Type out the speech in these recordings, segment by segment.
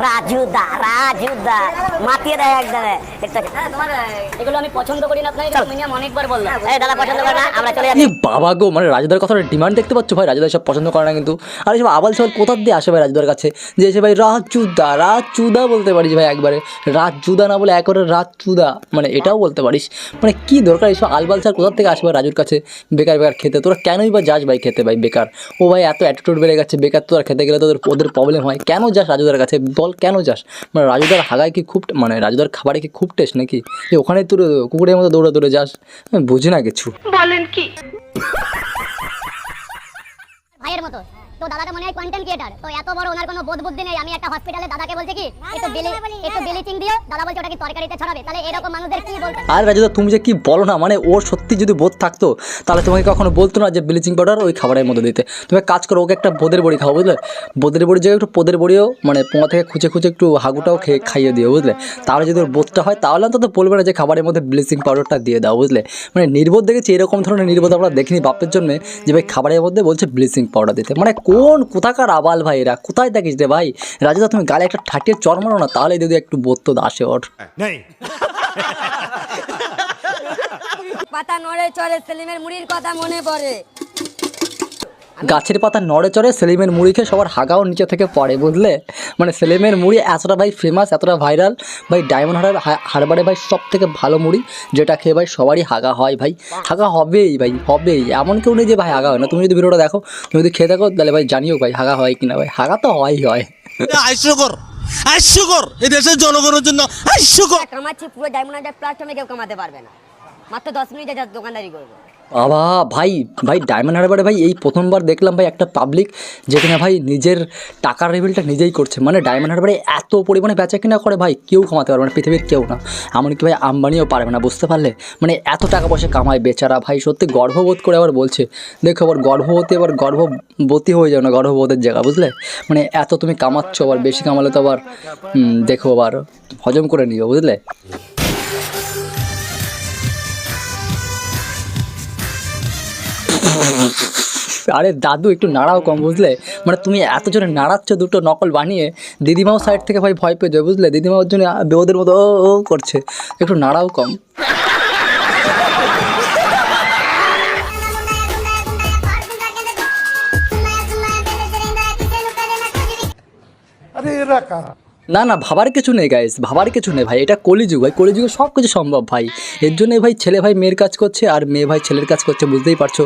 রাজুদা রাজুদা মাতিয়ে দেয় একদম। তোমার এগুলো আমি পছন্দ করি না, আপনাকে মিনিমাম অনেকবার বললাম। এই দাদা পছন্দ করে না, আমরা চলে যাচ্ছি। বাবা গো, মানে রাজুদার কথাটা ডিমান্ড দেখতে পাচ্ছ ভাই, রাজুদা সব পছন্দ করে না কিন্তু। আর এইসব আবাল সবাল কোথার দিয়ে আসে ভাই রাজুদার কাছে, যে এসে ভাই রাজুদা রাজুদা বলতে পারিস ভাই একবারে, রাজুদা না বলে একবারে রাজুদা, মানে এটাও বলতে পারিস। মানে কি দরকার এইসব আলবাল স্যার কোথার থেকে আসবে রাজুর কাছে বেকার বেকার খেতে? তোরা কেনই বা যাস ভাই খেতে ভাই বেকার? ও ভাই এত অ্যাটিটিউড বেড়ে গেছে, বেকার তোরা খেতে গেলে তোদের ওদের প্রবলেম হয়। কেন যাস রাজুদার কাছে বল, কেন যাস? মানে রাজুদার হাগায় কি খুব, মানে রাজুদার খাবারে কি খুব টেস্ট নাকি যে ওখানে তোর কুকুরের মতো দৌড়ে দৌড়ে যাস? আমি বুঝি না কিছু। বলেন কি? ভাইয়ের মতো তো দাদাটা মনে হয় কন্টেন্ট ক্রিয়েটার, তো এত বড় ওনার কোনো বোধ বুদ্ধি নেই। আমি একটা হসপিটালে দাদাকে বলছি কি একটু ব্লিচিং দিও, দাদা বলছে ওটা কি তরকারিতে ছড়াবে? তাহলে এরকম মানুষদের কি বলতে? আর রাজুদা তুমি যে কি বলো না, মানে ওর সত্যি যদি বোধ থাকতো তাহলে তোমাকে কখনো বলতো না যে ব্লিচিং পাউডার ওই খাবারের মধ্যে দিতে। তুমি কাজ করো, ওকে একটা বোদের বড়ি খাও বুঝলে, বোদের বড়ি জায়গায় একটু পোদের বড়িও মানে পোঙা থেকে খুঁচে খুঁচে একটু হাগুটাও খাইয়ে দিও বুঝলে। তাহলে যদি ওর বোধটা হয় তাহলে অন্তত বলবে না যে খাবারের মধ্যে ব্লিচিং পাউডারটা দিয়ে দাও বুঝলে। মানে নির্বোধ দেখেছি, এরকম ধরনের নির্বোধ আমরা দেখিনি বাপের জন্যে যে ভাই খাবারের মধ্যে বলছে ব্লিচিং পাউডার দিতে। মানে কোন কোথাকার আবাল ভাই এরা, কোথায় থাকিস রে ভাই? রাজুদা তুমি গালে একটা ঠাটিয়ে চর মারো না, তাহলে যদি একটু বোধ তো আসে ওর। পাতা নড়ে চড়ে সেলিমের মুড়ির কথা মনে পড়ে। গাছের পাতা নড়ে চড়ে সেলিমের মুড়ি খেয়ে সবার হাগাও নিচে থেকে পড়ে বুঝলে। মানে সেলিমের মুড়ি এতটা ভাই ফেমাস, এতটা ভাইরাল ভাই, ডায়মন্ড হারবারে ভাই সব থেকে ভালো মুড়ি, যেটা খেয়ে ভাই সবারই হাগা হয় ভাই, হাগা হবেই ভাই, হবেই। এমন কেউ নেই যে ভাই হাগা হয় না। তুমি যদি ভিডিওটা দেখো, তুমি যদি খেয়ে দেখো, তাহলে ভাই জানিও ভাই হাগা হয় কিনা। ভাই হাগা তো হয়ই হয়। হাস্যকর এই দেশের জনগণের জন্য হাস্যকর। কামাচ্ছি পুরো ডায়মন্ড প্ল্যাটফর্মে কেউ কামাতে পারবে না, মাত্র 10 মিনিটে যা দোকানদারি করবো। বাবা ভাই, ভাই ডায়মন্ড হারবারে ভাই এই প্রথমবার দেখলাম ভাই একটা পাবলিক যেখানে ভাই নিজের টাকার রিভিলটা নিজেই করছে। মানে ডায়মন্ড হারবারে এত পরিমাণে বেচা কিনা করে ভাই কেউ কামাতে পারবে না, পৃথিবীর কেউ না, এমনকি ভাই আম্বানিও পারবে না, বুঝতে পারলে? মানে এত টাকা পয়সা কামায় বেচারা ভাই, সত্যি গর্ববোধ করে আবার বলছে। দেখো আবার গর্ভবতী, আবার গর্ভবতী হয়ে যাও না গর্ভবোধের জায়গা বুঝলে। মানে এত তুমি কামাচ্ছ, আবার বেশি কামালে তো আবার দেখো আবার হজম করে নিও বুঝলে। আরে দাদু একটু নাড়াও কম বুঝলে। মানে তুমি এত জোরে নাড়াচ্ছ দুটো নকল বানিয়ে, দিদিমাও সাইড থেকে ভাই ভয় পেয়ে যায় বুঝলে। দিদিমা ওর জন্য ওদের মতো ও করছে, একটু নাড়াও কম। না না ভাবার কিছু নেই গাইস, ভাবার কিছু নেই ভাই, এটা কলিযুগ ভাই, কলিযুগে সব কিছু সম্ভব ভাই। এর জন্যই ভাই ছেলে ভাই মেয়ের কাজ করছে, আর মেয়ে ভাই ছেলের কাজ করছে, বুঝতেই পারছো।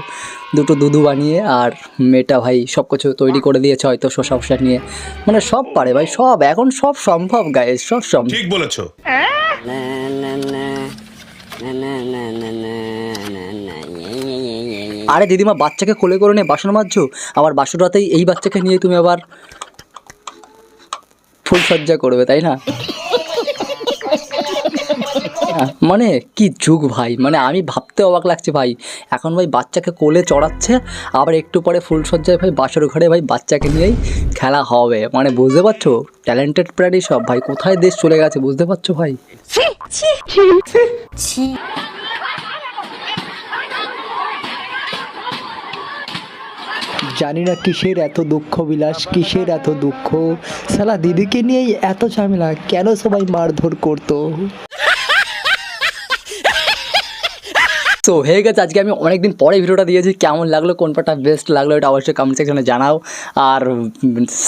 দুটো দুধু বানিয়ে, আর মেয়েটা ভাই সব কিছু তৈরি করে দিয়েছে হয়তো শসা ফসা নিয়ে। মানে সব পারে ভাই, সব এখন সব সম্ভব গাইস, সব সম্ভব। ঠিক বলেছো। আরে দিদিমা বাচ্চাকে কোলে করে নিয়ে বাসন মাজছো, আবার বাসন রাতেই এই বাচ্চাকে নিয়ে তুমি আবার ফুলসজ্জা করবে তাই না? মানে কি যুগ ভাই, মানে আমি ভাবতে অবাক লাগছে ভাই। এখন ভাই বাচ্চাকে কোলে চড়াচ্ছে, আবার একটু পরে ফুলসজ্জায় ভাই বাসর ঘরে ভাই বাচ্চাকে নিয়েই খেলা হবে। মানে বুঝতে পারছো ট্যালেন্টেড প্রাণী সব ভাই, কোথায় দেশ চলে গেছে বুঝতে পারছো ভাই। জানি না কিসের এত দুঃখ বিলাস, কিসের এত দুঃখ, শালা দিদিকে নিয়েই এত ঝামেলা, কেন সবাই মারধর করতো। তো হয়ে গেছে, আজকে আমি অনেকদিন পরে ভিডিওটা দিয়েছি। কেমন লাগলো, কোন পার্টটা বেস্ট লাগলো, এটা অবশ্যই কমেন্ট সেকশনে জানাও। আর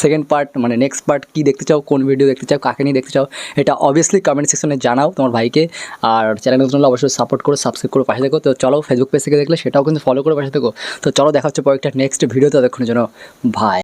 সেকেন্ড পার্ট মানে নেক্সট পার্ট কী দেখতে চাও, কোন ভিডিও দেখতে চাও, কাকে নিয়ে দেখতে চাও, এটা অবভিয়াসলি কমেন্ট সেকশনে জানাও তোমার ভাইকে। আর চ্যানেল নতুন হলে অবশ্যই সাপোর্ট করো, সাবস্ক্রাইব করে পাশে দেখো। তো চলো ফেসবুক পেজ থেকে দেখলে সেটাও কিন্তু ফলো করে পাশে দেখো। তো চলো দেখা হচ্ছে পরে একটা নেক্সট ভিডিও, ততক্ষণের জন্য ভাই।